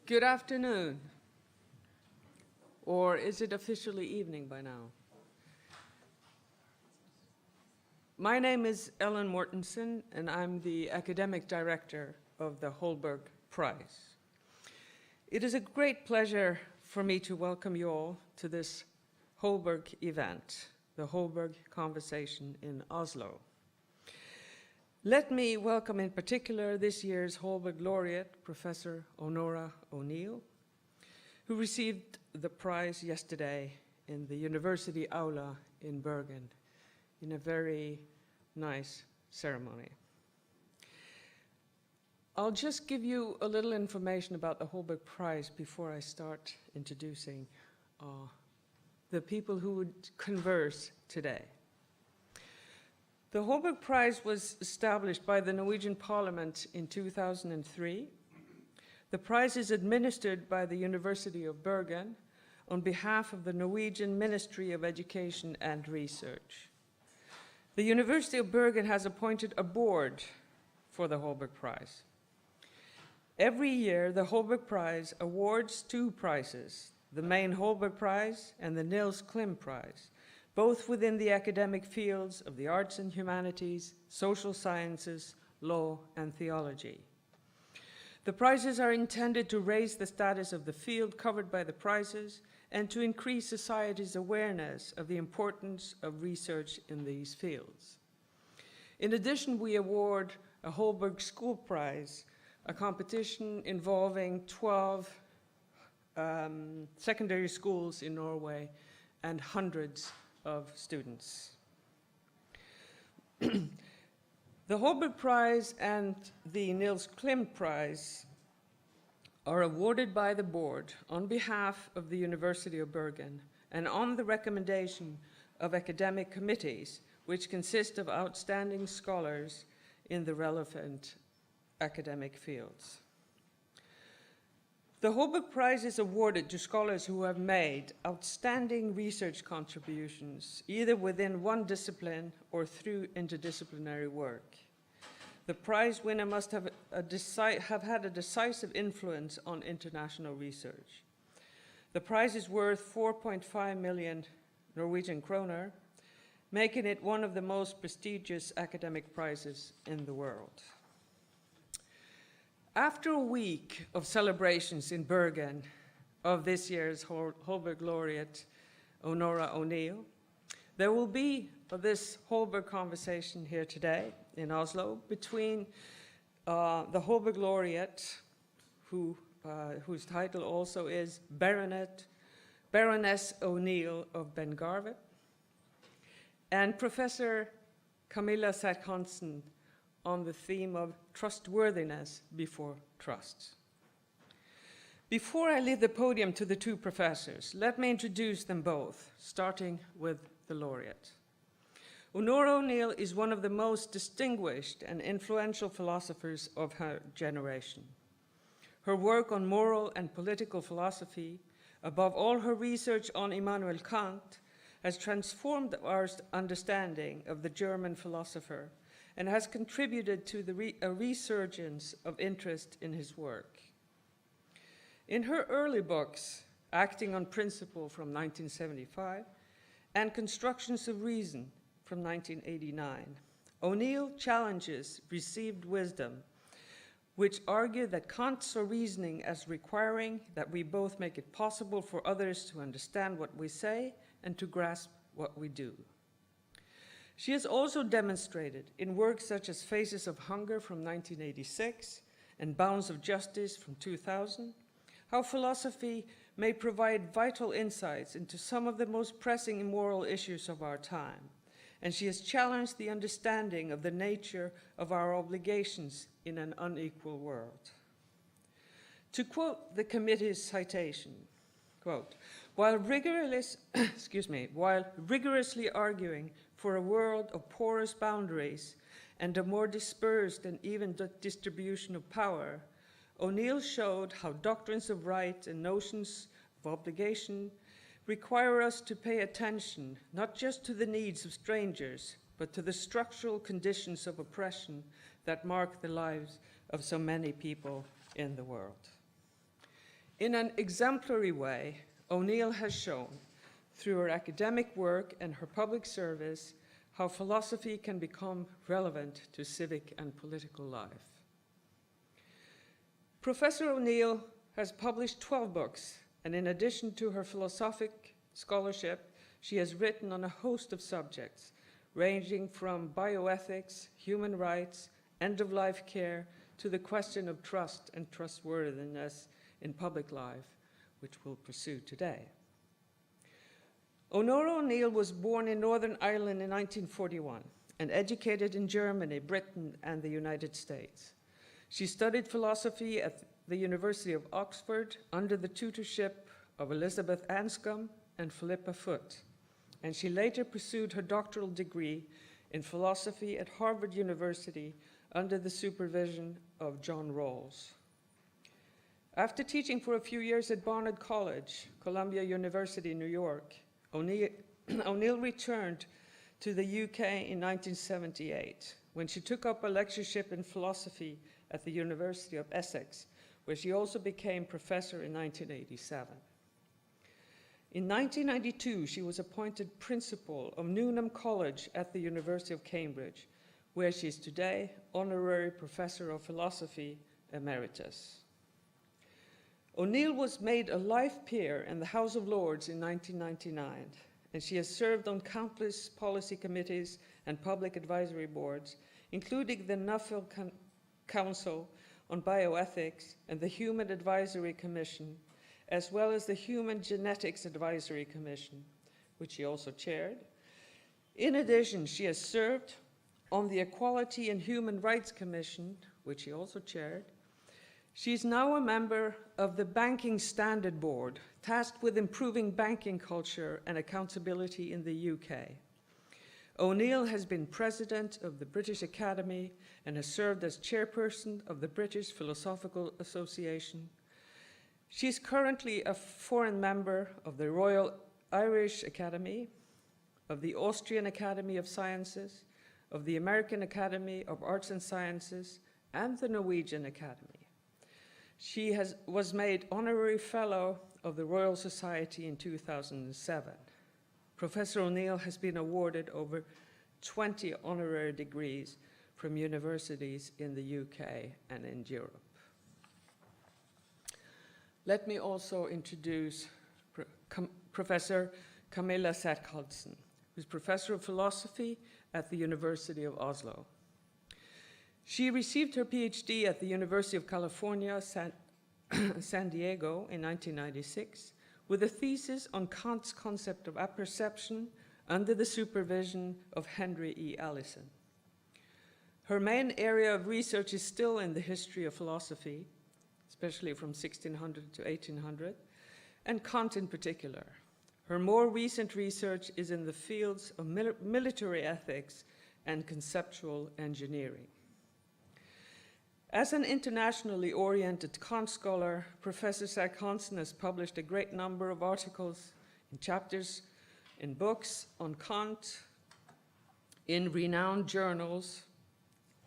Good afternoon. Or is it officially evening by now? My name is Ellen Mortensen, and I'm the academic director of the Holberg Prize. It is a great pleasure for me to welcome you all to this Holberg event, the Holberg Conversation in Oslo. Let me welcome in particular this year's Holberg Laureate, Professor Onora O'Neill, who received the prize yesterday in the University Aula in Bergen in a very nice ceremony. I'll just give you a little information about the Holberg Prize before I start introducing the people who would converse today. The Holberg Prize was established by the Norwegian Parliament in 2003. The prize is administered by the University of Bergen on behalf of the Norwegian Ministry of Education and Research. The University of Bergen has appointed a board for the Holberg Prize. Every year, the Holberg Prize awards two prizes, the main Holberg Prize and the Niels Klim Prize, both within the academic fields of the arts and humanities, social sciences, law, and theology. The prizes are intended to raise the status of the field covered by the prizes and to increase society's awareness of the importance of research in these fields. In addition, we award a Holberg School Prize, a competition involving 12 secondary schools in Norway and hundreds of students. The Holberg Prize and the Niels Klim Prize are awarded by the board on behalf of the University of Bergen and on the recommendation of academic committees, which consist of outstanding scholars in the relevant academic fields. The Holberg Prize is awarded to scholars who have made outstanding research contributions, either within one discipline or through interdisciplinary work. The prize winner must have had a decisive influence on international research. The prize is worth 4.5 million Norwegian kroner, making it one of the most prestigious academic prizes in the world. After a week of celebrations in Bergen of this year's Holberg Laureate Onora O'Neill, there will be this Holberg conversation here today in Oslo between the Holberg Laureate, whose title also is Baroness O'Neill of Bengarve, and Professor Camilla Serck-Hanssen on the theme of trustworthiness before trust. Before I leave the podium to the two professors, let me introduce them both, starting with the laureate. Onora O'Neill is one of the most distinguished and influential philosophers of her generation. Her work on moral and political philosophy, above all her research on Immanuel Kant, has transformed our understanding of the German philosopher and has contributed to a resurgence of interest in his work. In her early books, Acting on Principle from 1975 and Constructions of Reason from 1989, O'Neill challenges received wisdom, which argue that Kant saw reasoning as requiring that we both make it possible for others to understand what we say and to grasp what we do. She has also demonstrated in works such as Faces of Hunger from 1986 and Bounds of Justice from 2000, how philosophy may provide vital insights into some of the most pressing immoral issues of our time. And she has challenged the understanding of the nature of our obligations in an unequal world. To quote the committee's citation, quote, while rigorously arguing for a world of porous boundaries and a more dispersed and even distribution of power, O'Neill showed how doctrines of right and notions of obligation require us to pay attention not just to the needs of strangers, but to the structural conditions of oppression that mark the lives of so many people in the world. In an exemplary way, O'Neill has shown, through her academic work and her public service, how philosophy can become relevant to civic and political life. Professor O'Neill has published 12 books, and in addition to her philosophic scholarship, she has written on a host of subjects, ranging from bioethics, human rights, end-of-life care, to the question of trust and trustworthiness in public life, which we'll pursue today. Onora O'Neill was born in Northern Ireland in 1941 and educated in Germany, Britain, and the United States. She studied philosophy at the University of Oxford under the tutorship of Elizabeth Anscombe and Philippa Foot, and she later pursued her doctoral degree in philosophy at Harvard University under the supervision of John Rawls. After teaching for a few years at Barnard College, Columbia University, New York, O'Neill returned to the UK in 1978, when she took up a lectureship in philosophy at the University of Essex, where she also became professor in 1987. In 1992, she was appointed principal of Newnham College at the University of Cambridge, where she is today honorary professor of philosophy emeritus. O'Neill was made a life peer in the House of Lords in 1999, and she has served on countless policy committees and public advisory boards, including the Nuffield Council on Bioethics and the Human Advisory Commission, as well as the Human Genetics Advisory Commission, which she also chaired. In addition, she has served on the Equality and Human Rights Commission, which she also chaired. She is now a member of the Banking Standard Board, tasked with improving banking culture and accountability in the UK. O'Neill has been president of the British Academy and has served as chairperson of the British Philosophical Association. She is currently a foreign member of the Royal Irish Academy, of the Austrian Academy of Sciences, of the American Academy of Arts and Sciences, and the Norwegian Academy. She was made honorary fellow of the Royal Society in 2007. Professor O'Neill has been awarded over 20 honorary degrees from universities in the UK and in Europe. Let me also introduce Professor Camilla Serck-Hanssen, who's professor of philosophy at the University of Oslo. She received her PhD at the University of California, San Diego in 1996, with a thesis on Kant's concept of apperception under the supervision of Henry E. Allison. Her main area of research is still in the history of philosophy, especially from 1600 to 1800, and Kant in particular. Her more recent research is in the fields of military ethics and conceptual engineering. As an internationally oriented Kant scholar, Professor Serck-Hanssen has published a great number of articles in chapters in books on Kant, in renowned journals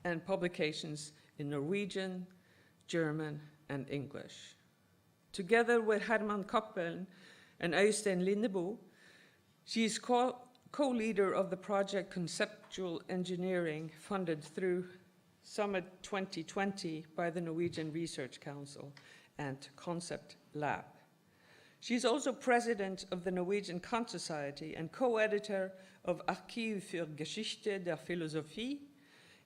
and publications in Norwegian, German, and English. Together with Herman Cappelen and Øystein Lindeboe, she is co-leader of the project Conceptual Engineering, funded through Summit 2020 by the Norwegian Research Council and Concept Lab. She is also president of the Norwegian Kant Society and co-editor of Archiv für Geschichte der Philosophie.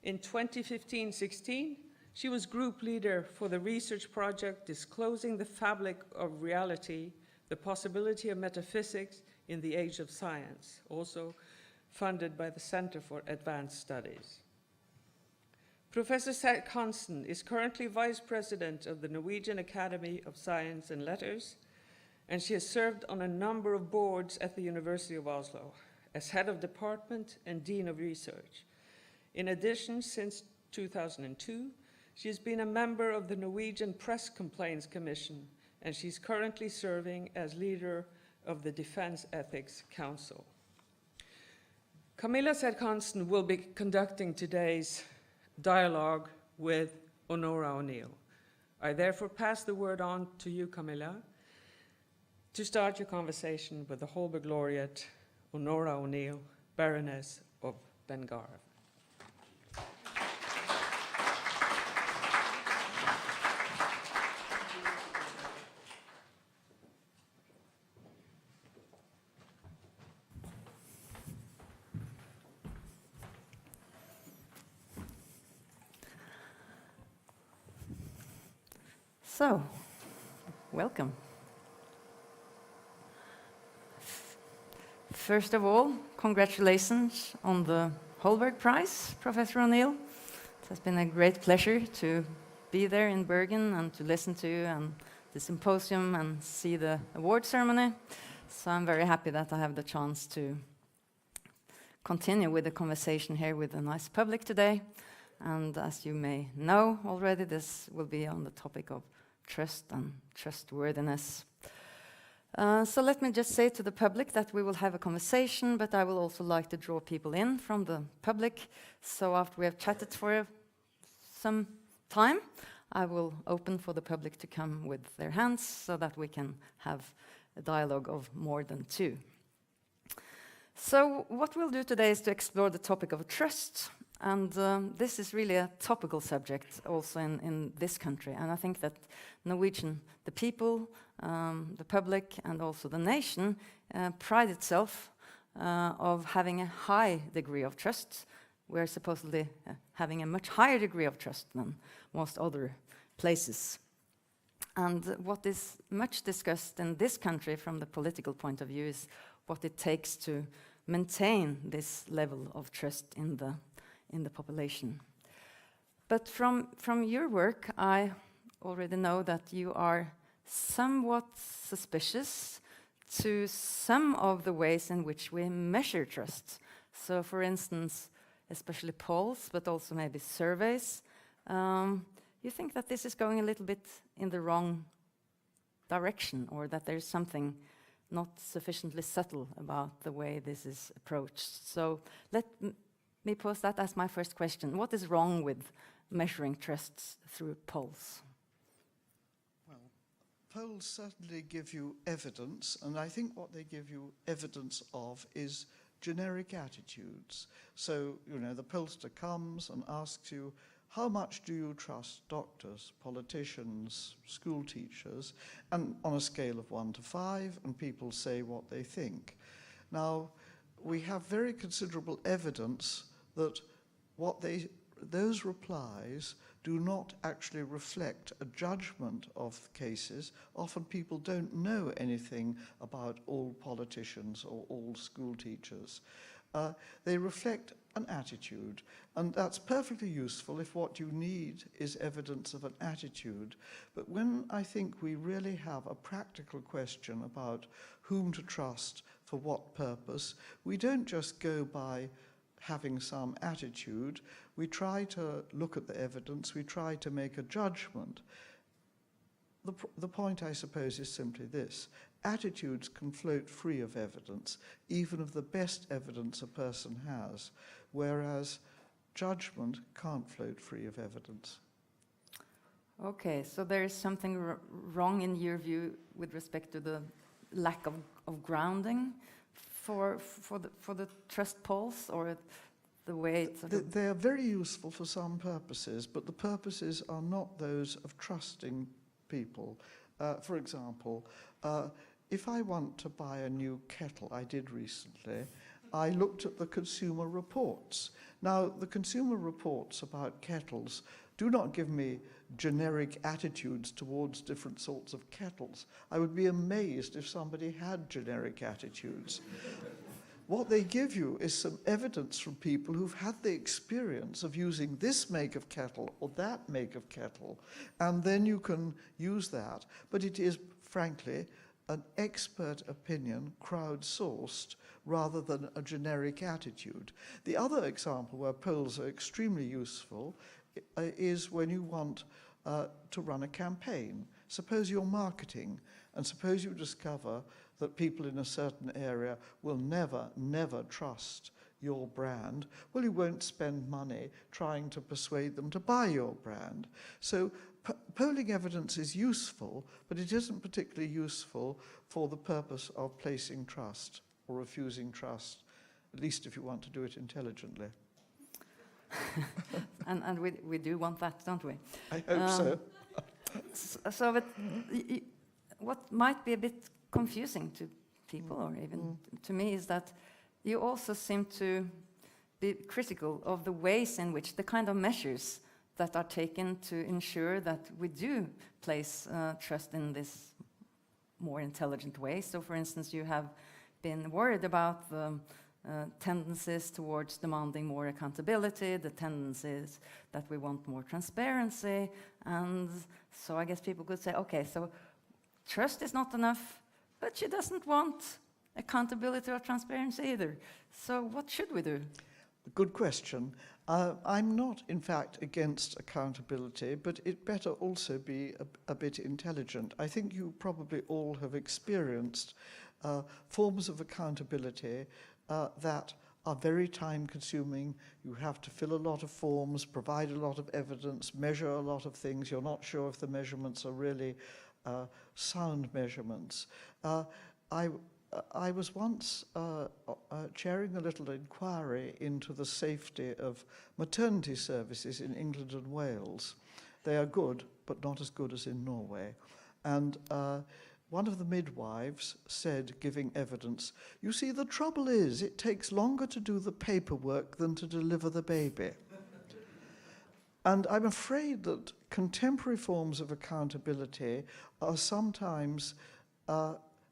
In 2015-16, she was group leader for the research project Disclosing the Fabric of Reality, the Possibility of Metaphysics in the Age of Science, also funded by the Center for Advanced Studies. Professor Serck-Hanssen is currently vice president of the Norwegian Academy of Science and Letters, and she has served on a number of boards at the University of Oslo as head of department and dean of research. In addition, since 2002, she has been a member of the Norwegian Press Complaints Commission, and she's currently serving as leader of the Defense Ethics Council. Camilla Serck-Hanssen will be conducting today's dialogue with Onora O'Neill. I therefore pass the word on to you, Camilla, to start your conversation with the Holberg Laureate Onora O'Neill, Baroness of Bengarve. So, welcome. First of all, congratulations on the Holberg Prize, Professor O'Neill. It has been a great pleasure to be there in Bergen and to listen to you and the symposium and see the award ceremony. So I'm very happy that I have the chance to continue with the conversation here with a nice public today. And as you may know already, this will be on the topic of trust and trustworthiness. So let me just say to the public that we will have a conversation, but I will also like to draw people in from the public. So after we have chatted for some time, I will open for the public to come with their hands so that we can have a dialogue of more than two. So what we'll do today is to explore the topic of trust. And this is really a topical subject also in this country. And I think that Norwegian, the people, the public, and also the nation pride itself of having a high degree of trust. We're supposedly having a much higher degree of trust than most other places. And what is much discussed in this country from the political point of view is what it takes to maintain this level of trust in the population. But from your work, I already know that you are somewhat suspicious to some of the ways in which we measure trust. So, for instance, especially polls, but also maybe surveys. You think that this is going a little bit in the wrong direction, or that there's something not sufficiently subtle about the way this is approached. So let me pose that as my first question. What is wrong with measuring trusts through polls? Well, polls certainly give you evidence, and I think what they give you evidence of is generic attitudes. So, the pollster comes and asks you, how much do you trust doctors, politicians, school teachers? And on a scale of 1 to 5, and people say what they think. Now, we have very considerable evidence that those replies do not actually reflect a judgment of cases. Often people don't know anything about all politicians or all school teachers. They reflect an attitude, and that's perfectly useful if what you need is evidence of an attitude. But when I think we really have a practical question about whom to trust for what purpose, we don't just go by having some attitude. We try to look at the evidence, we try to make a judgment. The point, I suppose, is simply this. Attitudes can float free of evidence, even of the best evidence a person has, whereas judgment can't float free of evidence. Okay, so there is something wrong in your view with respect to the lack of grounding for the trust polls, or the way they are very useful for some purposes, but the purposes are not those of trusting people. For example, if I want to buy a new kettle, I did recently, I looked at the consumer reports. Now, the consumer reports about kettles do not give me generic attitudes towards different sorts of kettles. I would be amazed if somebody had generic attitudes. What they give you is some evidence from people who've had the experience of using this make of kettle or that make of kettle, and then you can use that. But it is, frankly, an expert opinion, crowdsourced, rather than a generic attitude. The other example where polls are extremely useful is when you want to run a campaign. Suppose you're marketing, and suppose you discover that people in a certain area will never trust your brand. Well, you won't spend money trying to persuade them to buy your brand. So polling evidence is useful, but it isn't particularly useful for the purpose of placing trust or refusing trust, at least if you want to do it intelligently. and we do want that, don't we? I hope so. So but what might be a bit confusing to people, or even to me, is that you also seem to be critical of the ways in which the kind of measures that are taken to ensure that we do place trust in this more intelligent way. So, for instance, you have been worried about the tendencies towards demanding more accountability, the tendencies that we want more transparency, and so I guess people could say, okay, so trust is not enough, but she doesn't want accountability or transparency either. So what should we do? Good question. I'm not, in fact, against accountability, but it better also be a bit intelligent. I think you probably all have experienced forms of accountability that are very time-consuming. You have to fill a lot of forms, provide a lot of evidence, measure a lot of things. You're not sure if the measurements are really sound measurements. I was once chairing a little inquiry into the safety of maternity services in England and Wales. They are good, but not as good as in Norway. And one of the midwives said, giving evidence, "You see, the trouble is it takes longer to do the paperwork than to deliver the baby." And I'm afraid that contemporary forms of accountability are sometimes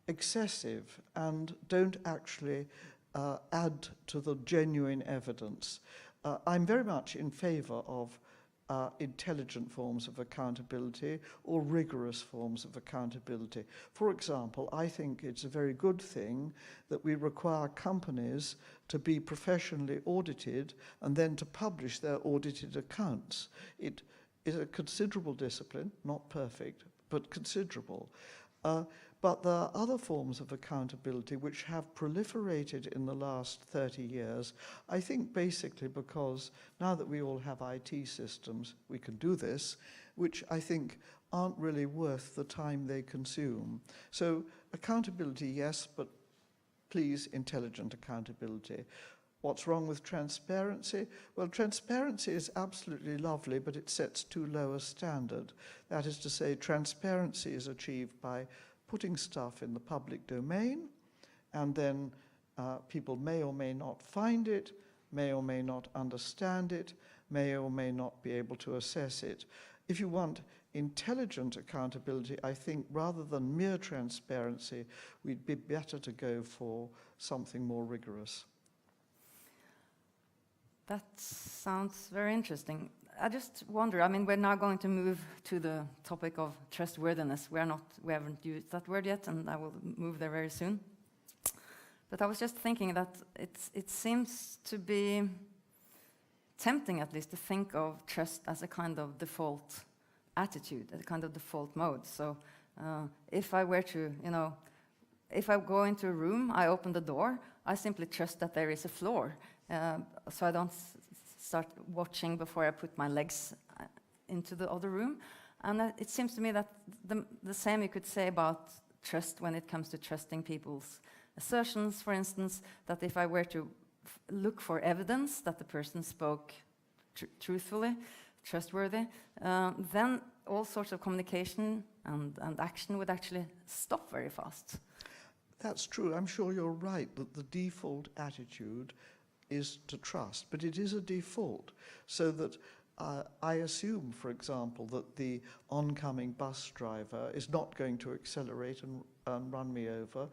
excessive and don't actually add to the genuine evidence. I'm very much in favour of intelligent forms of accountability or rigorous forms of accountability. For example, I think it's a very good thing that we require companies to be professionally audited and then to publish their audited accounts. It is a considerable discipline, not perfect, but considerable. But there are other forms of accountability which have proliferated in the last 30 years, I think basically because now that we all have IT systems, we can do this, which I think aren't really worth the time they consume. So accountability, yes, but please, intelligent accountability. What's wrong with transparency? Well, transparency is absolutely lovely, but it sets too low a standard. That is to say, transparency is achieved by putting stuff in the public domain, and then people may or may not find it, may or may not understand it, may or may not be able to assess it. If you want intelligent accountability, I think rather than mere transparency, we'd be better to go for something more rigorous. That sounds very interesting. I just wonder, I mean, we're now going to move to the topic of trustworthiness. We haven't used that word yet, and I will move there very soon. But I was just thinking that it seems to be tempting, at least, to think of trust as a kind of default attitude, a kind of default mode. So if I were to, if I go into a room, I open the door, I simply trust that there is a floor. So I don't start watching before I put my legs into the other room. And it seems to me that the same you could say about trust when it comes to trusting people's assertions, for instance, that if I were to look for evidence that the person spoke truthfully, trustworthy, then all sorts of communication and action would actually stop very fast. That's true. I'm sure you're right that the default attitude is to trust, but it is a default, so that I assume, for example, that the oncoming bus driver is not going to accelerate and run me over.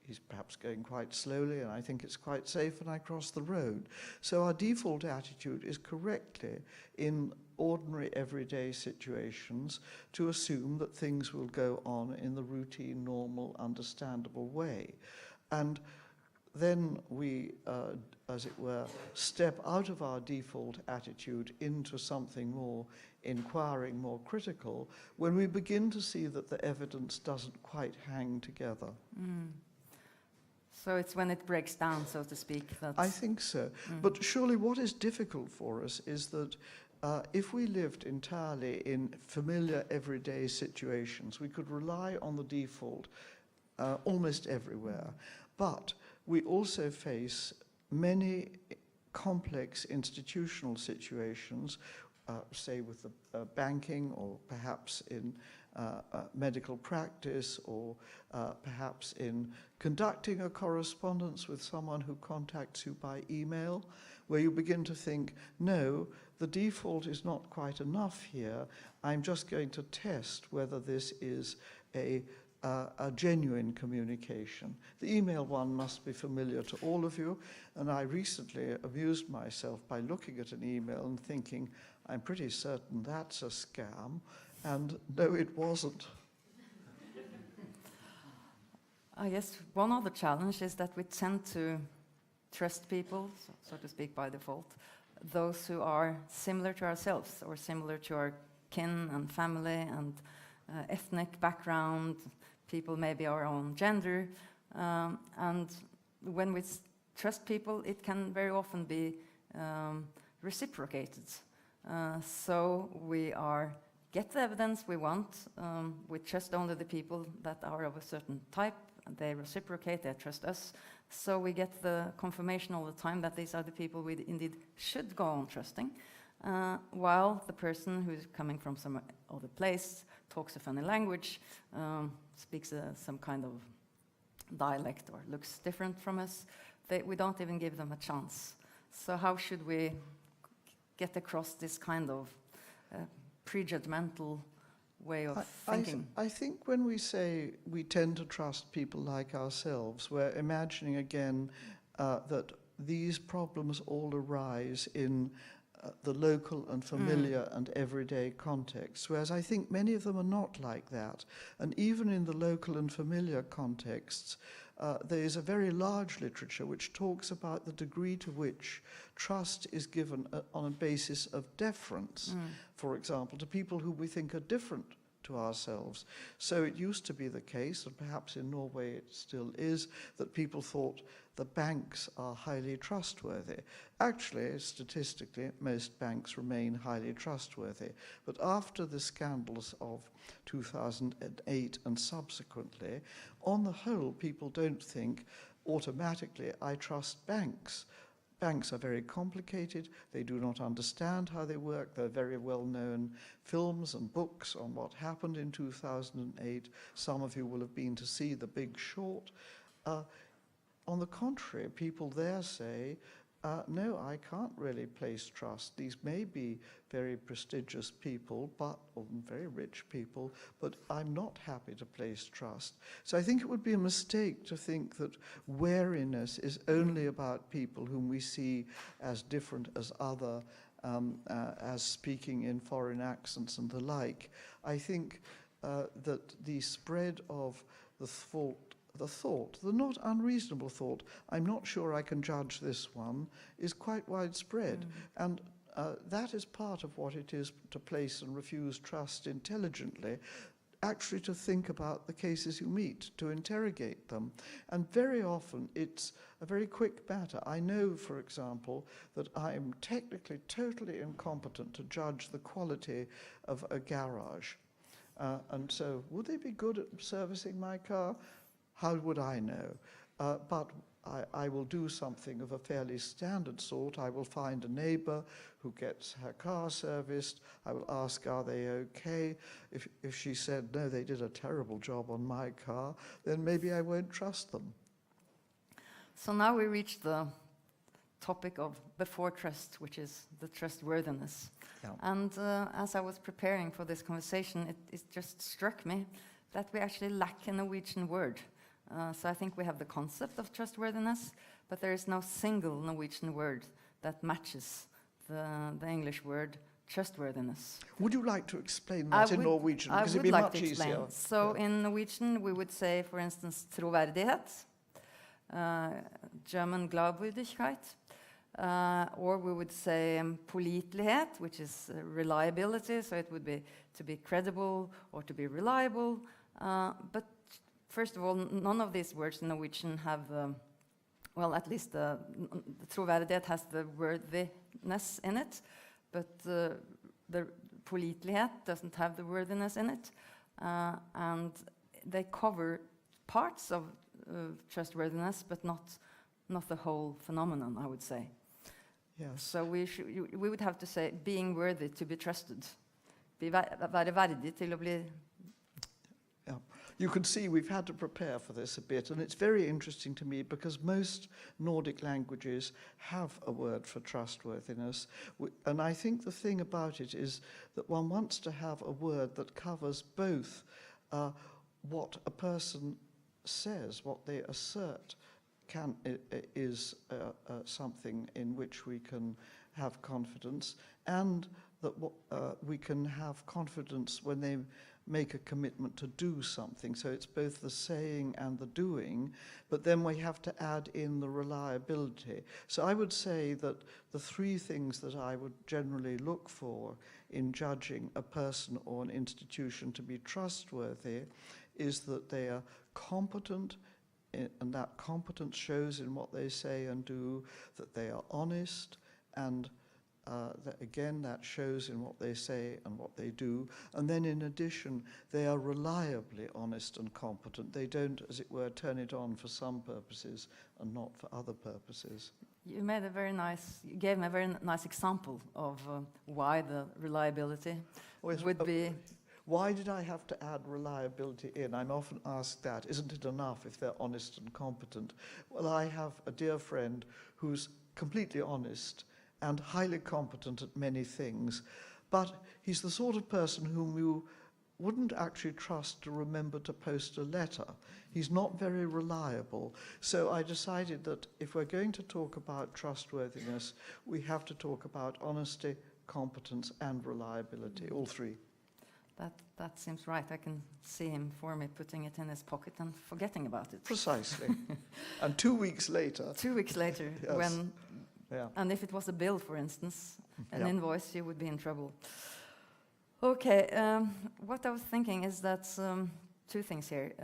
He's perhaps going quite slowly, and I think it's quite safe, and I cross the road. So our default attitude is correctly, in ordinary everyday situations, to assume that things will go on in the routine, normal, understandable way. And then we, as it were, step out of our default attitude into something more inquiring, more critical, when we begin to see that the evidence doesn't quite hang together. Mm. So it's when it breaks down, so to speak. I think so. But surely what is difficult for us is that if we lived entirely in familiar everyday situations, we could rely on the default almost everywhere. But we also face many complex institutional situations, say with the banking, or perhaps in medical practice, or perhaps in conducting a correspondence with someone who contacts you by email, where you begin to think, no, the default is not quite enough here. I'm just going to test whether this is a genuine communication. The email one must be familiar to all of you, and I recently amused myself by looking at an email and thinking, I'm pretty certain that's a scam, and no, it wasn't. I guess one other challenge is that we tend to trust people, so to speak, by default, those who are similar to ourselves, or similar to our kin and family and ethnic background, people maybe our own gender. And when we trust people, it can very often be reciprocated. So we get the evidence we want. We trust only the people that are of a certain type. They reciprocate, they trust us. So we get the confirmation all the time that these are the people we indeed should go on trusting, while the person who's coming from some other place talks a funny language, speaks some kind of dialect, or looks different from us. We don't even give them a chance. So how should we get across this kind of prejudgmental way of thinking? I think when we say we tend to trust people like ourselves, we're imagining again that these problems all arise in the local and familiar and everyday contexts, whereas I think many of them are not like that. And even in the local and familiar contexts, there is a very large literature which talks about the degree to which trust is given on a basis of deference, for example, to people who we think are different to ourselves. So it used to be the case, and perhaps in Norway it still is, that people thought the banks are highly trustworthy. Actually, statistically, most banks remain highly trustworthy. But after the scandals of 2008 and subsequently, on the whole, people don't think automatically, I trust banks. Banks are very complicated. They do not understand how they work. There are very well-known films and books on what happened in 2008. Some of you will have been to see The Big Short. On the contrary, people there say, no, I can't really place trust. These may be very prestigious people, or very rich people, but I'm not happy to place trust. So I think it would be a mistake to think that wariness is only about people whom we see as different as other, as speaking in foreign accents and the like. I think that the spread of the thought, the not unreasonable thought, I'm not sure I can judge this one, is quite widespread. And that is part of what it is to place and refuse trust intelligently, actually to think about the cases you meet, to interrogate them. And very often it's a very quick matter. I know, for example, that I am technically totally incompetent to judge the quality of a garage. And so, would they be good at servicing my car? How would I know? But I will do something of a fairly standard sort. I will find a neighbor who gets her car serviced. I will ask, are they okay? If she said, no, they did a terrible job on my car, then maybe I won't trust them. So now we reach the topic of before trust, which is the trustworthiness. Yeah. And as I was preparing for this conversation, it just struck me that we actually lack a Norwegian word. So I think we have the concept of trustworthiness, but there is no single Norwegian word that matches the English word trustworthiness. Would you like to explain that in Norwegian? Because it'd be like much to explain. easier. So in Norwegian, we would say, for instance, troverdighet, German Glaubwürdigkeit, or we would say pålitelighet, which is reliability, so it would be to be credible or to be reliable. But first of all, none of these words in Norwegian have, well, at least the troverdighet has the worthiness in it, but the pålitlighet doesn't have the worthiness in it, and they cover parts of trustworthiness, but not the whole phenomenon, I would say. Yes. So we would have to say being worthy to be trusted. Være verdig til å bli. Yeah. You can see we've had to prepare for this a bit, and it's very interesting to me because most Nordic languages have a word for trustworthiness. And I think the thing about it is that one wants to have a word that covers both what a person says, what they assert is something in which we can have confidence, and that we can have confidence when they make a commitment to do something. So it's both the saying and the doing, but then we have to add in the reliability. So I would say that the three things that I would generally look for in judging a person or an institution to be trustworthy is that they are competent, and that competence shows in what they say and do, that they are honest, and that shows in what they say and what they do. And then in addition, they are reliably honest and competent. They don't, as it were, turn it on for some purposes and not for other purposes. You gave me a very nice example of why the reliability would be. Why did I have to add reliability in? I'm often asked that. Isn't it enough if they're honest and competent? Well, I have a dear friend who's completely honest and highly competent at many things, but he's the sort of person whom you wouldn't actually trust to remember to post a letter. He's not very reliable. So I decided that if we're going to talk about trustworthiness, we have to talk about honesty, competence, and reliability, all three. That seems right. I can see him for me putting it in his pocket and forgetting about it. Precisely. And 2 weeks later. 2 weeks later, Yes. when, Yeah. and if it was a bill, for instance, an Yeah. invoice, you would be in trouble. Okay, what I was thinking is that two things here.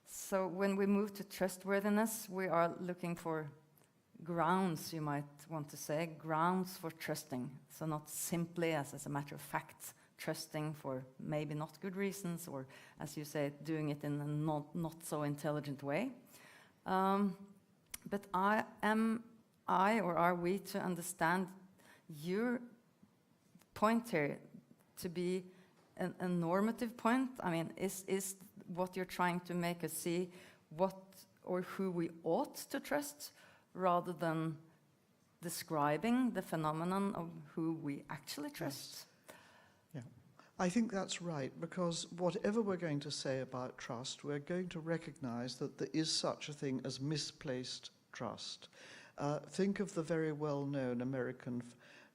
So when we move to trustworthiness, we are looking for grounds, you might want to say, grounds for trusting. So not simply as a matter of fact, trusting for maybe not good reasons, or, as you say, doing it in a not so intelligent way. But are we to understand your point here to be a normative point? I mean, is what you're trying to make us see what or who we ought to trust, rather than describing the phenomenon of who we actually trust? Yeah, I think that's right, because whatever we're going to say about trust, we're going to recognize that there is such a thing as misplaced trust. Think of the very well-known American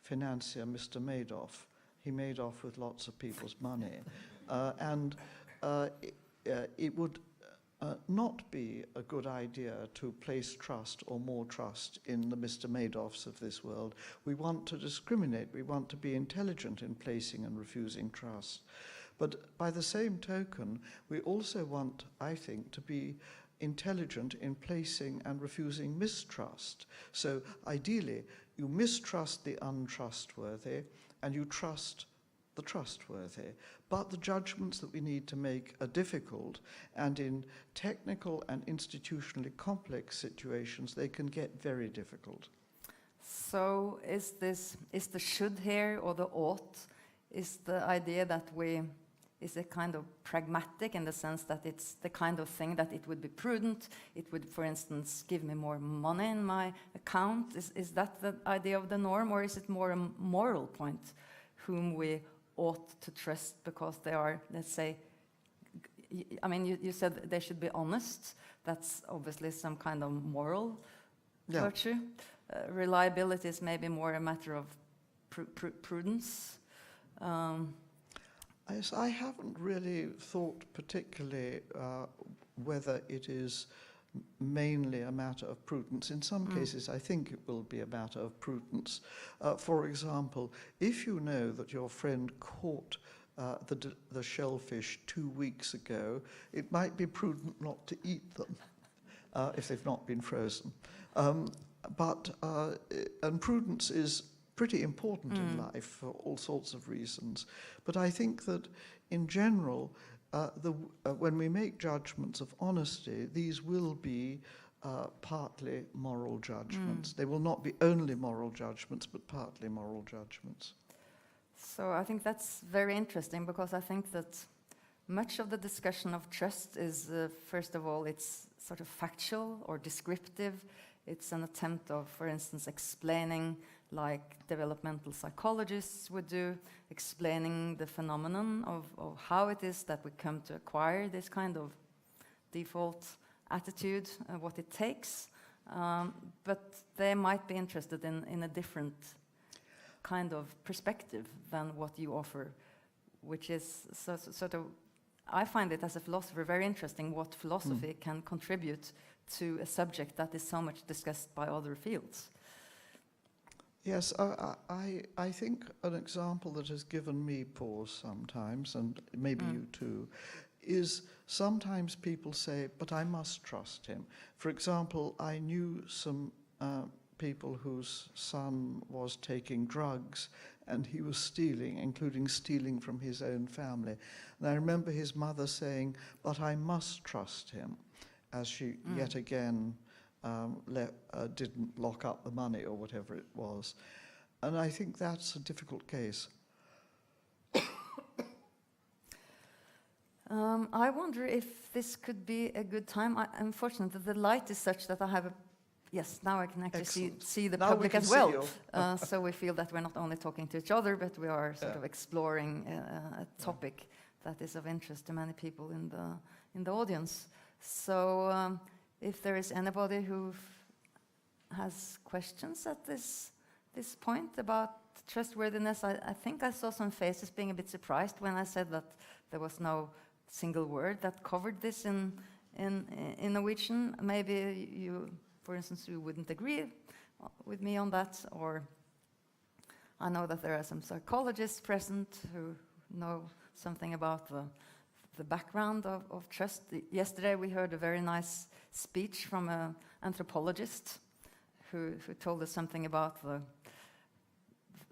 financier, Mr. Madoff. He made off with lots of people's money. It would not be a good idea to place trust or more trust in the Mr. Madoffs of this world. We want to discriminate. We want to be intelligent in placing and refusing trust. But by the same token, we also want, I think, to be intelligent in placing and refusing mistrust. So ideally, you mistrust the untrustworthy and you trust the trustworthy. But the judgments that we need to make are difficult, and in technical and institutionally complex situations, they can get very difficult. So is the should here or the ought, is the idea that is a kind of pragmatic in the sense that it's the kind of thing that it would be prudent, it would, for instance, give me more money in my account? Is that the idea of the norm, or is it more a moral point, whom we ought to trust because they are, let's say, I mean, you said they should be honest. That's obviously some kind of moral virtue. Reliability is maybe more a matter of prudence. Yes, I haven't really thought particularly whether it is mainly a matter of prudence. In some cases, I think it will be a matter of prudence. For example, if you know that your friend caught the shellfish 2 weeks ago, it might be prudent not to eat them if they've not been frozen. And prudence is pretty important in life for all sorts of reasons. But I think that in general, when we make judgments of honesty, these will be partly moral judgments. They will not be only moral judgments, but partly moral judgments. So I think that's very interesting, because I think that much of the discussion of trust is, first of all, it's sort of factual or descriptive. It's an attempt of, for instance, explaining, like developmental psychologists would do, explaining the phenomenon of how it is that we come to acquire this kind of default attitude, what it takes. But they might be interested in a different kind of perspective than what you offer, which is sort of, I find it as a philosopher very interesting what philosophy can contribute to a subject that is so much discussed by other fields. Yes, I think an example that has given me pause sometimes, and maybe you too, is sometimes people say, but I must trust him. For example, I knew some people whose son was taking drugs and he was stealing, including stealing from his own family. And I remember his mother saying, but I must trust him, as she yet again didn't lock up the money or whatever it was. And I think that's a difficult case. I wonder if this could be a good time. Unfortunately, the light is such that I have a... Yes, now I can actually see the public as well. So we feel that we're not only talking to each other, but we are sort of exploring a topic that is of interest to many people in the audience. So if there is anybody who has questions at this point about trustworthiness, I think I saw some faces being a bit surprised when I said that there was no single word that covered this in Norwegian. Maybe you, for instance, you wouldn't agree with me on that, or I know that there are some psychologists present who know something about the background of trust. Yesterday we heard a very nice speech from an anthropologist who told us something about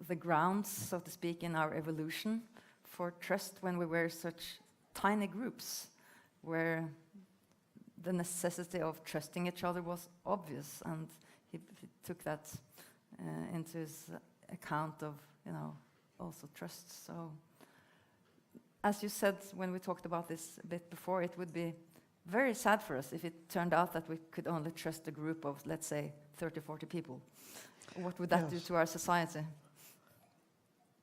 the grounds, so to speak, in our evolution for trust when we were such tiny groups, where the necessity of trusting each other was obvious, and he took that into his account of, also trust. So, as you said when we talked about this a bit before, it would be very sad for us if it turned out that we could only trust a group of, let's say, 30, 40 people. What would that do to our society?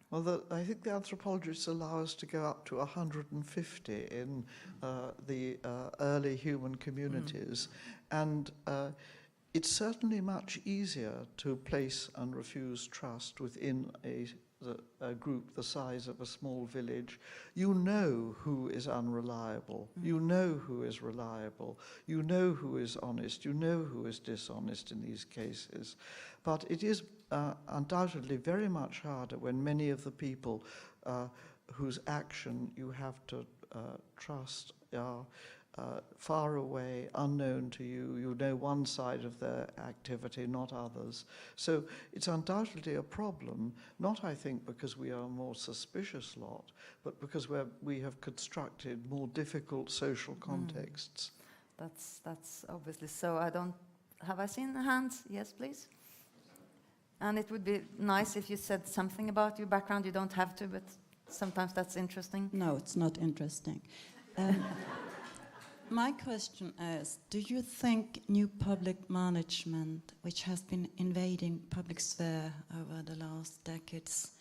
Well, I think the anthropologists allow us to go up to 150 in the early human communities. And it's certainly much easier to place and refuse trust within a group the size of a small village. You know who is unreliable. You know who is reliable. You know who is honest. You know who is dishonest in these cases. But it is undoubtedly very much harder when many of the people whose action you have to trust are far away, unknown to you. You know one side of their activity, not others. So it's undoubtedly a problem, not, I think, because we are a more suspicious lot, but because we have constructed more difficult social contexts. That's obviously so. Have I seen the hands? Yes, please. And it would be nice if you said something about your background. You don't have to, but sometimes that's interesting. No, it's not interesting. My question is, do you think new public management, which has been invading public sphere over the last decades,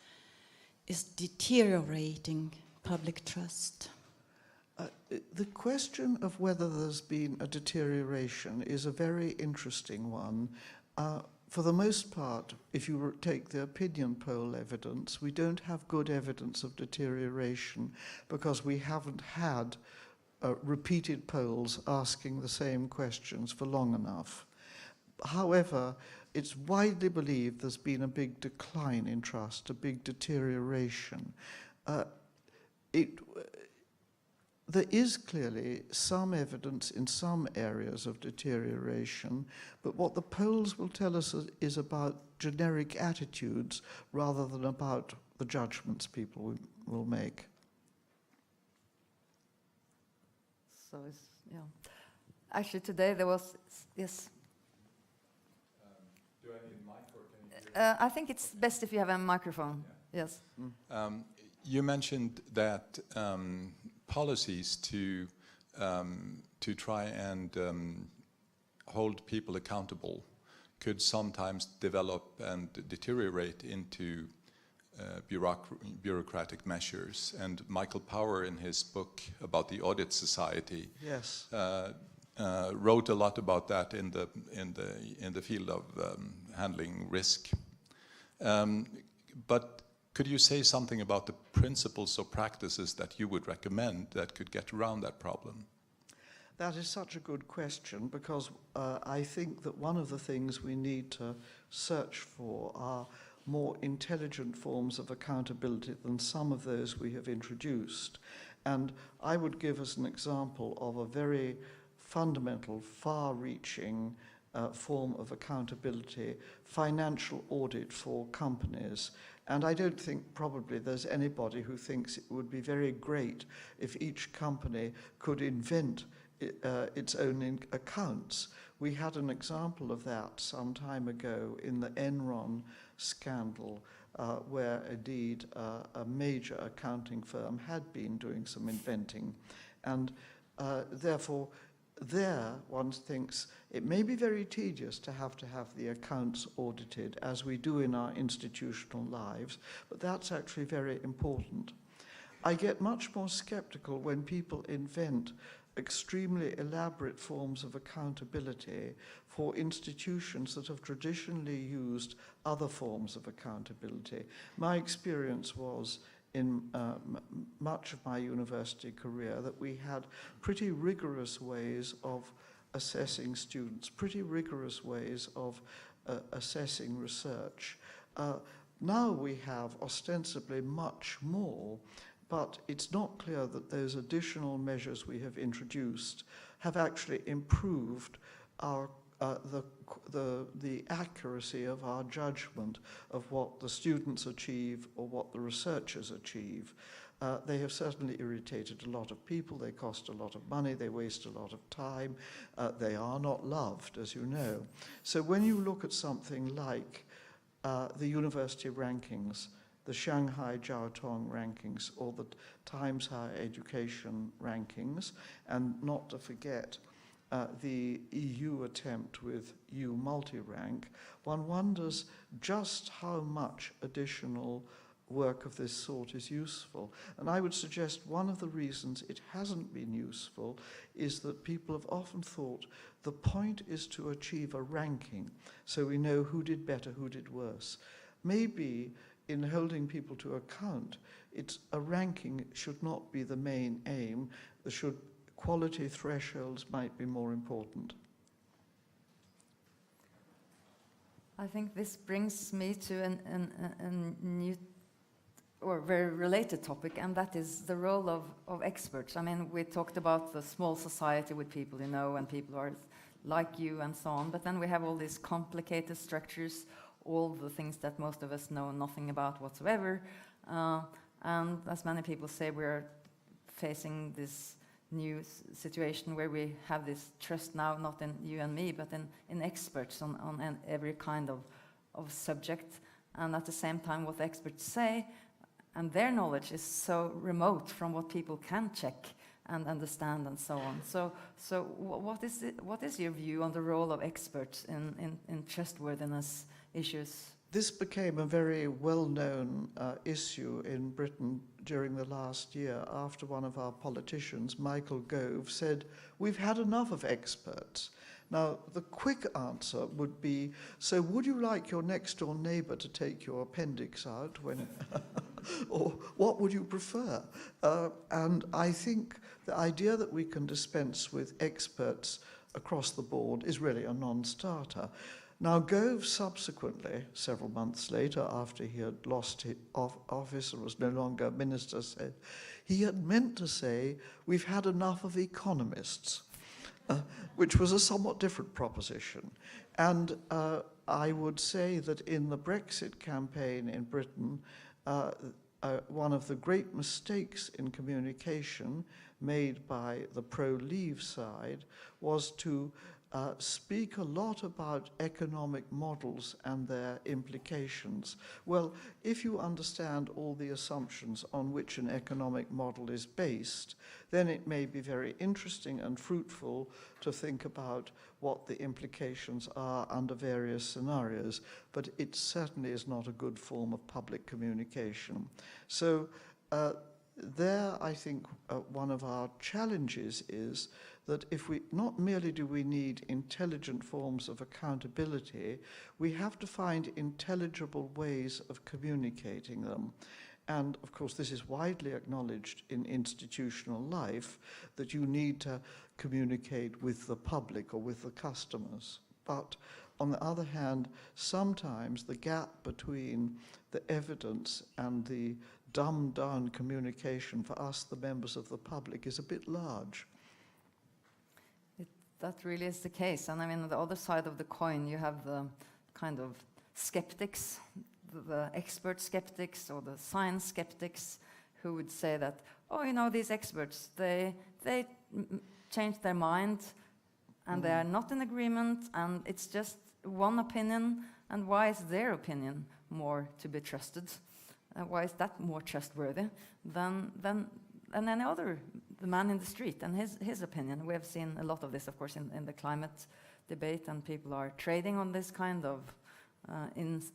is deteriorating public trust? The question of whether there's been a deterioration is a very interesting one. For the most part, if you take the opinion poll evidence, we don't have good evidence of deterioration because we haven't had repeated polls asking the same questions for long enough. However, it's widely believed there's been a big decline in trust, a big deterioration. there is clearly some evidence in some areas of deterioration, but what the polls will tell us is about generic attitudes rather than about the judgments people will make. So it's, yeah. Actually, today there was, yes. Do I need a mic or can you hear me? I think it's best if you have a microphone. Yeah. Yes. You mentioned that policies to try and hold people accountable could sometimes develop and deteriorate into bureaucratic measures. And Michael Power, in his book about the Audit Society, Yes. wrote a lot about that in the field of handling risk. But could you say something about the principles or practices that you would recommend that could get around that problem? That is such a good question, because I think that one of the things we need to search for are more intelligent forms of accountability than some of those we have introduced. And I would give as an example of a very fundamental, far-reaching form of accountability, financial audit for companies. And I don't think probably there's anybody who thinks it would be very great if each company could invent its own accounts. We had an example of that some time ago in the Enron scandal, where indeed a major accounting firm had been doing some inventing. And therefore, there one thinks it may be very tedious to have the accounts audited, as we do in our institutional lives, but that's actually very important. I get much more skeptical when people invent extremely elaborate forms of accountability for institutions that have traditionally used other forms of accountability. My experience was in much of my university career that we had pretty rigorous ways of assessing students, pretty rigorous ways of assessing research. Now we have ostensibly much more, but it's not clear that those additional measures we have introduced have actually improved our the accuracy of our judgment of what the students achieve or what the researchers achieve. They have certainly irritated a lot of people, they cost a lot of money, they waste a lot of time, they are not loved, as you know. So when you look at something like the university rankings, the Shanghai Jiao Tong rankings, or the Times Higher Education rankings, and not to forget the EU attempt with EU multi-rank, one wonders just how much additional work of this sort is useful. And I would suggest one of the reasons it hasn't been useful is that people have often thought the point is to achieve a ranking, so we know who did better, who did worse. Maybe in holding people to account, a ranking should not be the main aim. Quality thresholds might be more important. I think this brings me to a new or very related topic, and that is the role of experts. I mean, we talked about the small society with people you know and people who are like you and so on, but then we have all these complicated structures, all the things that most of us know nothing about whatsoever. And as many people say, we're facing this new situation where we have this trust now, not in you and me, but in experts on every kind of subject. And at the same time, what experts say and their knowledge is so remote from what people can check and understand and so on. So what is your view on the role of experts in trustworthiness issues? This became a very well-known issue in Britain during the last year after one of our politicians, Michael Gove, said, "We've had enough of experts." Now, the quick answer would be, so would you like your next-door neighbour to take your appendix out when, or what would you prefer? And I think the idea that we can dispense with experts across the board is really a non-starter. Now, Gove subsequently, several months later, after he had lost his office and was no longer a minister, said He had meant to say, we've had enough of economists, which was a somewhat different proposition. And I would say that in the Brexit campaign in Britain, one of the great mistakes in communication made by the pro-leave side was to speak a lot about economic models and their implications. Well, if you understand all the assumptions on which an economic model is based, then it may be very interesting and fruitful to think about what the implications are under various scenarios, but it certainly is not a good form of public communication. So there, I think, one of our challenges is that if we, not merely do we need intelligent forms of accountability, we have to find intelligible ways of communicating them. And of course, this is widely acknowledged in institutional life, that you need to communicate with the public or with the customers. But on the other hand, sometimes the gap between the evidence and the dumbed-down communication for us, the members of the public, is a bit large. That really is the case. And I mean, on the other side of the coin, you have the kind of skeptics, the expert skeptics or the science skeptics who would say that, oh, you know, these experts, they change their mind and they are not in agreement and it's just one opinion, and why is their opinion more to be trusted? Why is that more trustworthy than any other, the man in the street and his opinion? We have seen a lot of this, of course, in the climate debate, and people are trading on this kind of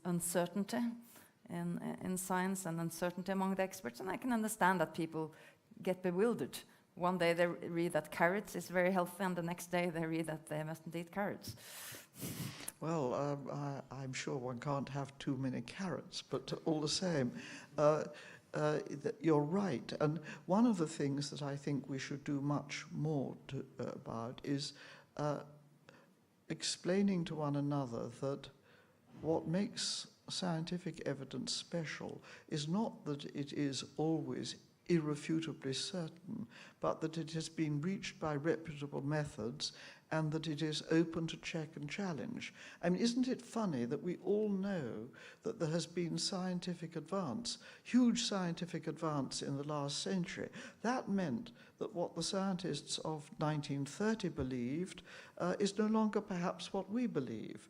uncertainty in science and uncertainty among the experts, and I can understand that people get bewildered. One day they read that carrots is very healthy, and the next day they read that they mustn't eat carrots. Well, I'm sure one can't have too many carrots, but all the same, you're right. And one of the things that I think we should do much more about is explaining to one another that what makes scientific evidence special is not that it is always irrefutably certain, but that it has been reached by reputable methods and that it is open to check and challenge. I mean, isn't it funny that we all know that there has been scientific advance, huge scientific advance in the last century? That meant that what the scientists of 1930 believed is no longer perhaps what we believe.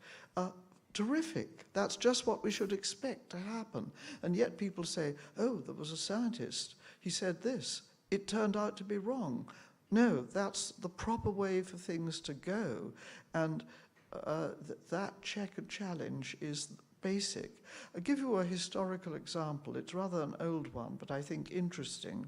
Terrific. That's just what we should expect to happen. And yet people say, oh, there was a scientist. He said this. It turned out to be wrong. No, that's the proper way for things to go. And that check and challenge is basic. I'll give you a historical example. It's rather an old one, but I think interesting.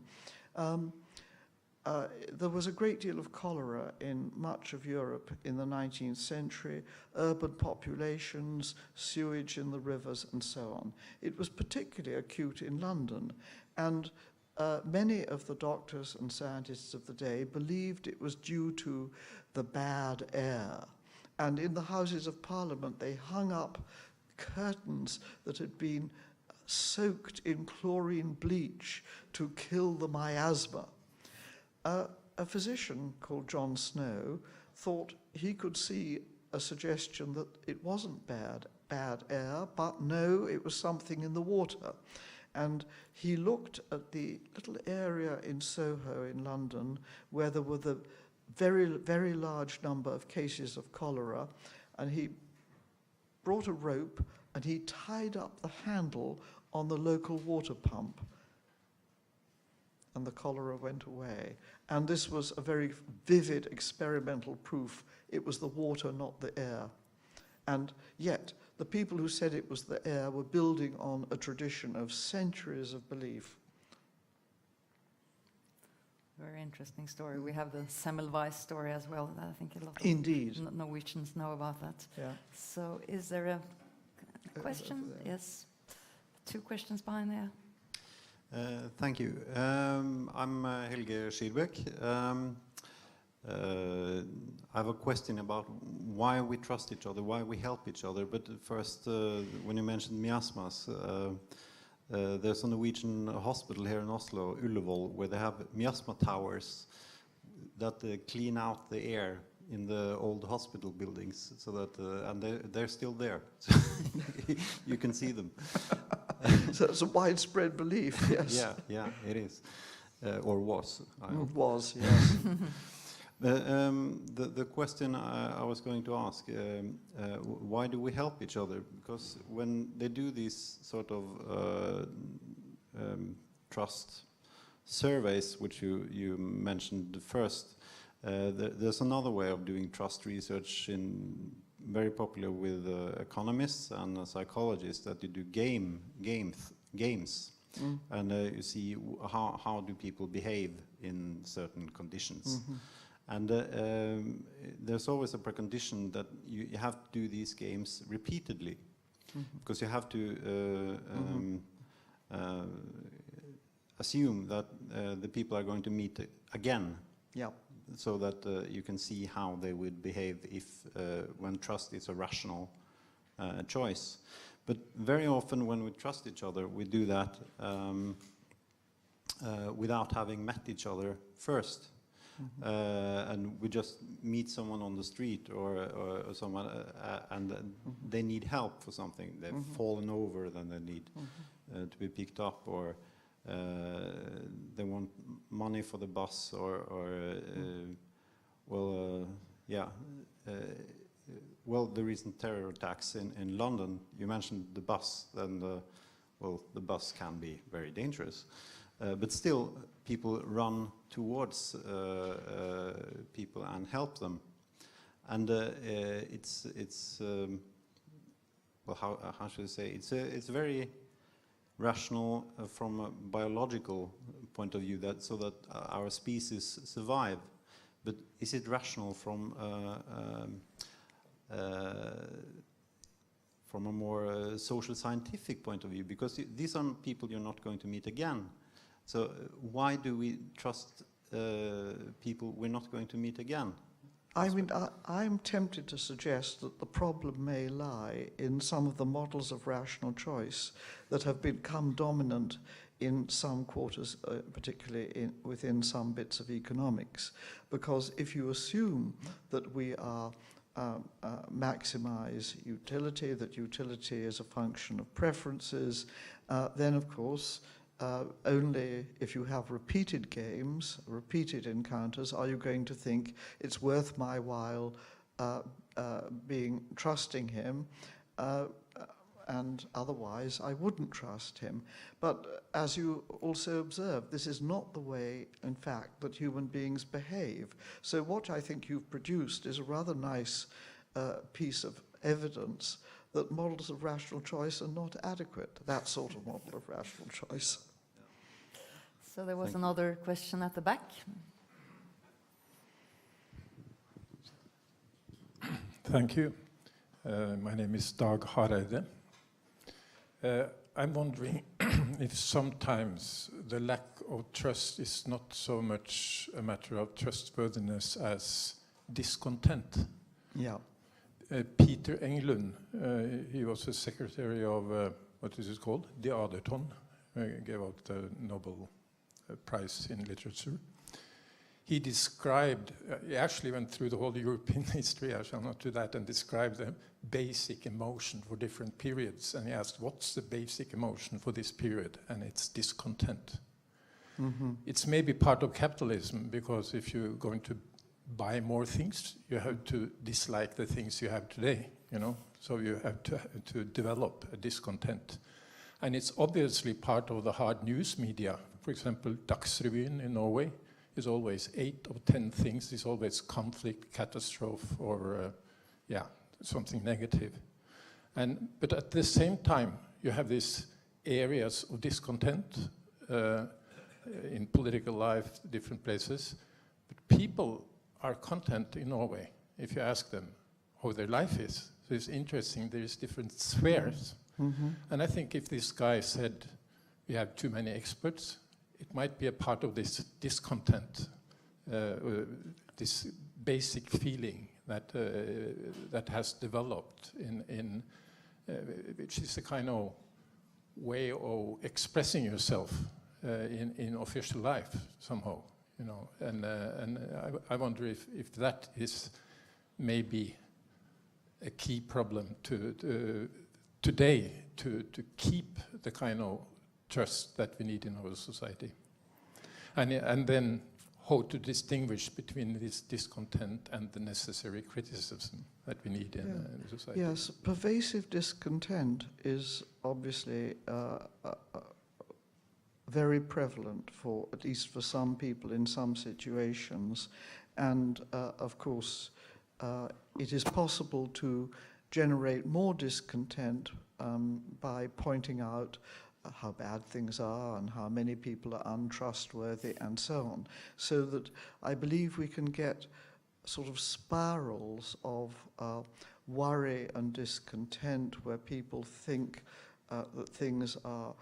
There was a great deal of cholera in much of Europe in the 19th century, urban populations, sewage in the rivers, and so on. It was particularly acute in London, and many of the doctors and scientists of the day believed it was due to the bad air. And in the Houses of Parliament, they hung up curtains that had been soaked in chlorine bleach to kill the miasma. A physician called John Snow thought he could see a suggestion that it wasn't bad air, but no, it was something in the water. And he looked at the little area in Soho in London where there were the very, very large number of cases of cholera, and he brought a rope and he tied up the handle on the local water pump, and the cholera went away. And this was a very vivid experimental proof. It was the water, not the air. And yet, the people who said it was the air were building on a tradition of centuries of belief. Very interesting story. We have the Semmelweis story as well. I think a lot of Norwegians know about that. Yeah. So is there a question? Yes. 2 questions behind there. Thank you. I'm Helge Skirbekk. I have a question about why we trust each other, why we help each other. But first, when you mentioned miasmas, there's a Norwegian hospital here in Oslo, Ullevål, where they have miasma towers that clean out the air in the old hospital buildings, so that and they're still there. You can see them. So it's a widespread belief, yes. Yeah, it is, or was. It was, yes. The question I was going to ask, why do we help each other? Because when they do these sort of trust surveys, which you mentioned first, there's another way of doing trust research, very popular with economists and psychologists, that you do games. And you see how do people behave in certain conditions. And there's always a precondition that you have to do these games repeatedly, because you have to assume that the people are going to meet again. Yeah. So that you can see how they would behave if when trust is a rational choice. But very often when we trust each other, we do that without having met each other first. And we just meet someone on the street or someone and they need help for something. They've fallen over, then they need to be picked up, or they want money for the bus, well, the recent terror attacks in London, you mentioned the bus, and the bus can be very dangerous. But still, people run towards people and help them. And well, how should I say? It's very rational from a biological point of view, so that our species survive. But is it rational from a more social scientific point of view? Because these are people you're not going to meet again. So why do we trust people we're not going to meet again? I mean, I'm tempted to suggest that the problem may lie in some of the models of rational choice that have become dominant in some quarters, particularly within some bits of economics. Because if you assume that we are maximize utility, that utility is a function of preferences, then of course only if you have repeated games, repeated encounters, are you going to think it's worth my while trusting him, and otherwise I wouldn't trust him. But as you also observe, this is not the way, in fact, that human beings behave. So what I think you've produced is a rather nice piece of evidence that models of rational choice are not adequate, that sort of model of rational choice. So there was another question at the back. Thank you. My name is Dag Hareide. I'm wondering if sometimes the lack of trust is not so much a matter of trustworthiness as discontent. Yeah. Peter Englund, he was the secretary of, what is it called? The Aderton, gave out the Nobel Prize in Literature. He described, he actually went through the whole European history, I shall not do that, and described the basic emotion for different periods. And he asked, what's the basic emotion for this period? And it's discontent. It's maybe part of capitalism, because if you're going to buy more things, you have to dislike the things you have today, you know? So you have to develop a discontent. And it's obviously part of the hard news media. For example, Dagsrevyen in Norway is always 8 of 10 things is always conflict, catastrophe, or something negative. But at the same time, you have these areas of discontent in political life, different places. But people are content in Norway if you ask them how their life is. So it's interesting, there's different spheres. And I think if this guy said we have too many experts, it might be a part of this discontent, this basic feeling that has developed in which is a kind of way of expressing yourself in official life somehow, you know. And I wonder if that is maybe a key problem today to keep the kind of trust that we need in our society, and then how to distinguish between this discontent and the necessary criticism that we need in the society. Yes, pervasive discontent is obviously very prevalent, for at least for some people in some situations, and of course it is possible to generate more discontent by pointing out how bad things are and how many people are untrustworthy and so on. So that I believe we can get sort of spirals of worry and discontent where people think that things are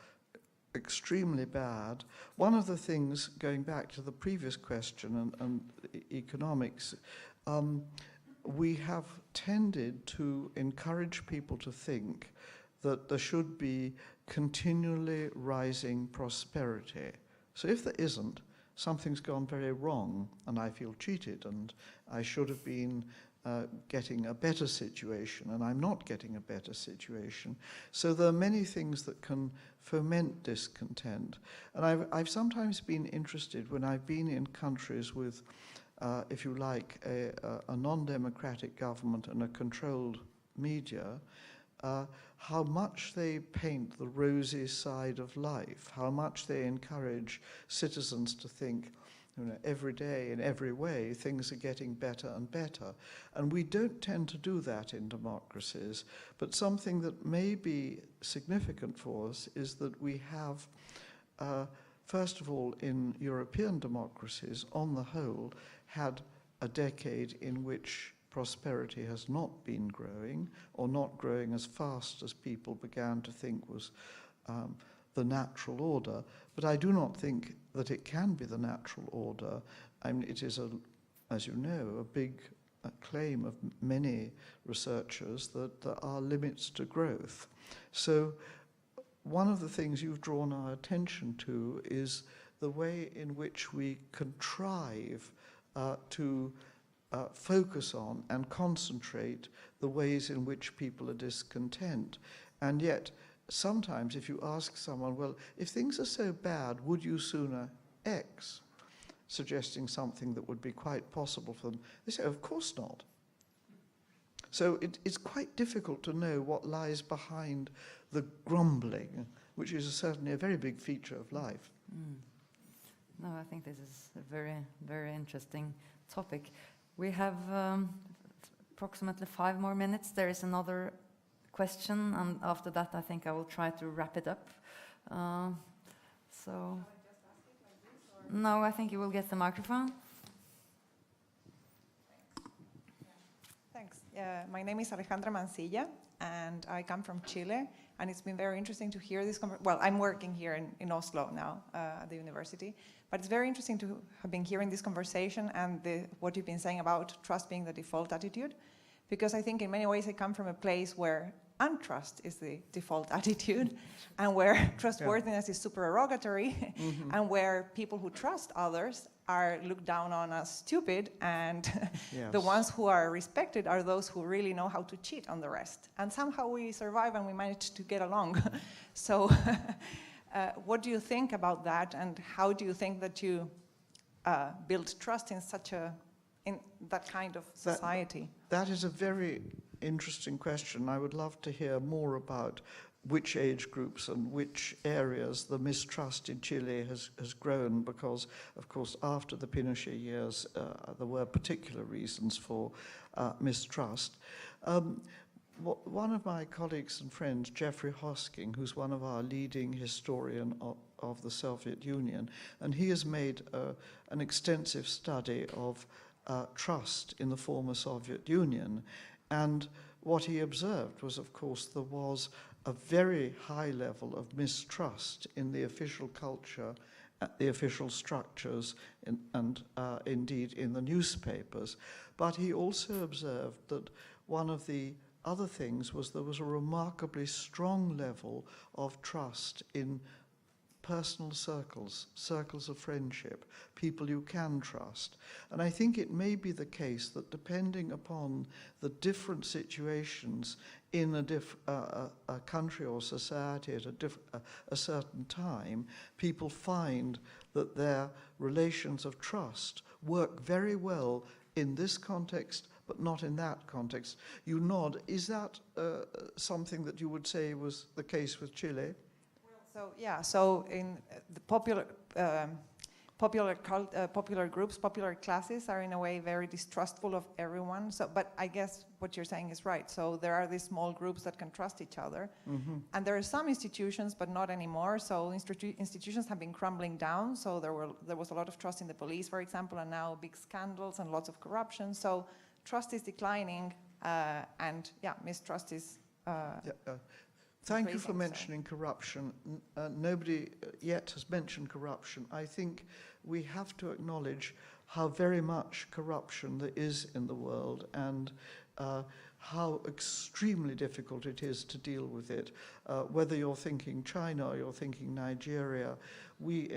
extremely bad. One of the things, going back to the previous question and economics, we have tended to encourage people to think that there should be continually rising prosperity. So if there isn't, something's gone very wrong, and I feel cheated, and I should have been getting a better situation, and I'm not getting a better situation. So there are many things that can foment discontent. And I've sometimes been interested when I've been in countries with, if you like, a non-democratic government and a controlled media, how much they paint the rosy side of life, how much they encourage citizens to think, you know, every day in every way things are getting better and better. And we don't tend to do that in democracies, but something that may be significant for us is that we have, first of all, in European democracies, on the whole, had a decade in which prosperity has not been growing, or not growing as fast as people began to think was the natural order. But I do not think that it can be the natural order. I mean, it is, as you know, a big claim of many researchers that there are limits to growth. So one of the things you've drawn our attention to is the way in which we contrive to focus on and concentrate the ways in which people are discontent. And yet, sometimes if you ask someone, well, if things are so bad, would you sooner X? Suggesting something that would be quite possible for them, they say, of course not. So it's quite difficult to know what lies behind the grumbling, which is certainly a very big feature of life. No, I think this is a very, very interesting topic. We have approximately 5 more minutes. There is another question, and after that I think I will try to wrap it up. No, I think you will get the microphone. Thanks. My name is Alejandra Mancilla, and I come from Chile, and it's been very interesting to hear this well, I'm working here in Oslo now at the university, but it's very interesting to have been hearing this conversation and what you've been saying about trust being the default attitude, because I think in many ways I come from a place where untrust is the default attitude, and where trustworthiness is supererogatory, and where people who trust others are looked down on as stupid, and the ones who are respected are those who really know how to cheat on the rest. And somehow we survive and we manage to get along. So what do you think about that, and how do you think that you build trust in in that kind of society? That is a very interesting question. I would love to hear more about which age groups and which areas the mistrust in Chile has grown, because, of course, after the Pinochet years, there were particular reasons for mistrust. One of my colleagues and friends, Jeffrey Hosking, who's one of our leading historian of the Soviet Union, and he has made an extensive study of trust in the former Soviet Union. And what he observed was, of course, there was a very high level of mistrust in the official culture, the official structures, and indeed in the newspapers. But he also observed that one of the other things was there was a remarkably strong level of trust in personal circles, circles of friendship, people you can trust. And I think it may be the case that depending upon the different situations in a country or society at a certain time, people find that their relations of trust work very well in this context, but not in that context. You nod. Is that something that you would say was the case with Chile? So yeah, so in the popular groups, popular classes are in a way very distrustful of everyone. So, but I guess what you're saying is right. So there are these small groups that can trust each other, and there are some institutions, but not anymore. So institutions have been crumbling down. So there was a lot of trust in the police, for example, and now big scandals and lots of corruption. So trust is declining, and yeah, mistrust is. Thank you for mentioning corruption. Nobody yet has mentioned corruption. I think we have to acknowledge how very much corruption there is in the world, and how extremely difficult it is to deal with it. Whether you're thinking China or you're thinking Nigeria, we,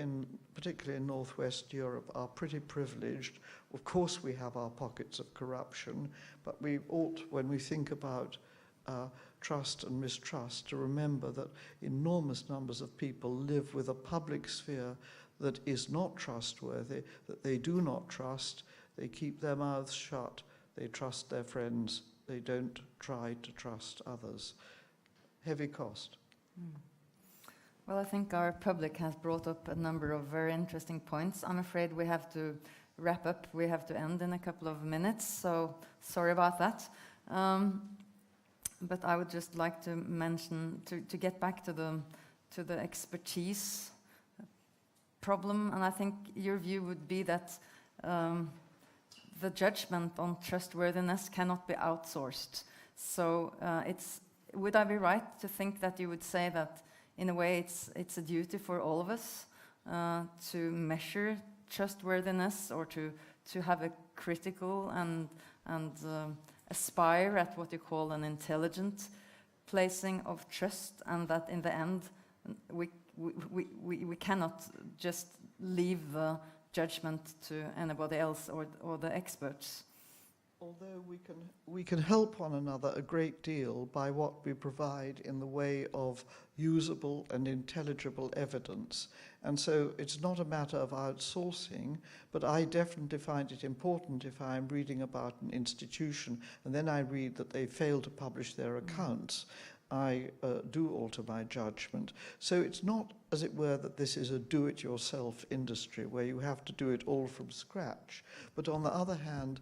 particularly in Northwest Europe, are pretty privileged. Of course we have our pockets of corruption, but we ought, when we think about trust and mistrust, to remember that enormous numbers of people live with a public sphere that is not trustworthy, that they do not trust, they keep their mouths shut, they trust their friends, they don't try to trust others. Heavy cost. Well, I think our public has brought up a number of very interesting points. I'm afraid we have to wrap up. We have to end in a couple of minutes, so sorry about that. But I would just like to mention, to get back to the expertise problem, and I think your view would be that the judgment on trustworthiness cannot be outsourced. So would I be right to think that you would say that in a way it's a duty for all of us to measure trustworthiness, or to have a critical and aspire at what you call an intelligent placing of trust, and that in the end we cannot just leave the judgment to anybody else or the experts? Although we can help one another a great deal by what we provide in the way of usable and intelligible evidence. And so it's not a matter of outsourcing, but I definitely find it important if I'm reading about an institution and then I read that they fail to publish their accounts, I do alter my judgment. So it's not, as it were, that this is a do-it-yourself industry where you have to do it all from scratch. But on the other hand,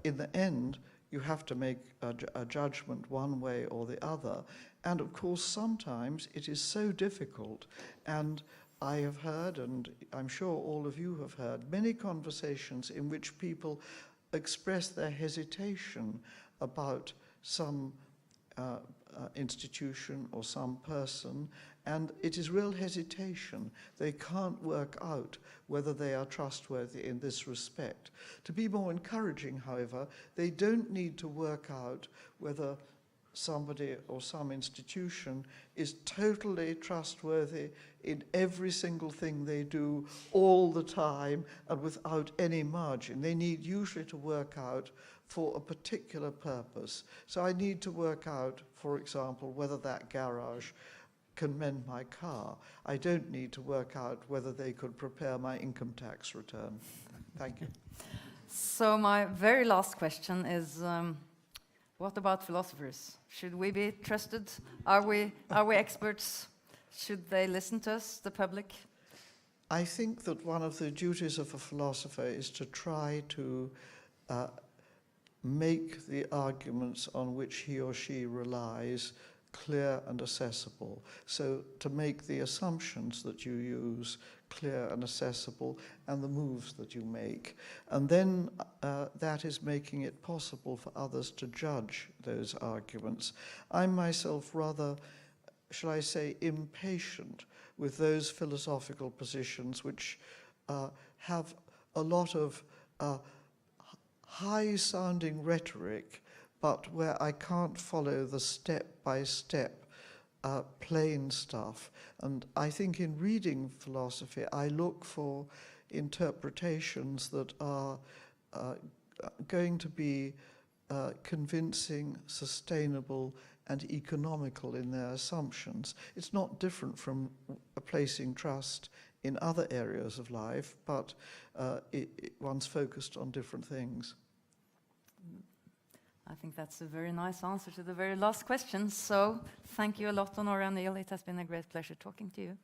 in the end, you have to make a judgment one way or the other. And of course, sometimes it is so difficult. And I have heard, and I'm sure all of you have heard, many conversations in which people express their hesitation about some institution or some person, and it is real hesitation. They can't work out whether they are trustworthy in this respect. To be more encouraging, however, they don't need to work out whether somebody or some institution is totally trustworthy in every single thing they do all the time and without any margin. They need usually to work out for a particular purpose. So I need to work out, for example, whether that garage can mend my car. I don't need to work out whether they could prepare my income tax return. Thank you. So my very last question is, what about philosophers? Should we be trusted? Are we experts? Should they listen to us, the public? I think that one of the duties of a philosopher is to try to make the arguments on which he or she relies clear and accessible. So to make the assumptions that you use clear and accessible, and the moves that you make. And then that is making it possible for others to judge those arguments. I'm myself rather, shall I say, impatient with those philosophical positions which have a lot of high-sounding rhetoric, but where I can't follow the step-by-step plain stuff. And I think in reading philosophy, I look for interpretations that are going to be convincing, sustainable, and economical in their assumptions. It's not different from placing trust in other areas of life, but one's focused on different things. I think that's a very nice answer to the very last question. So thank you a lot, Onora O'Neill. It has been a great pleasure talking to you.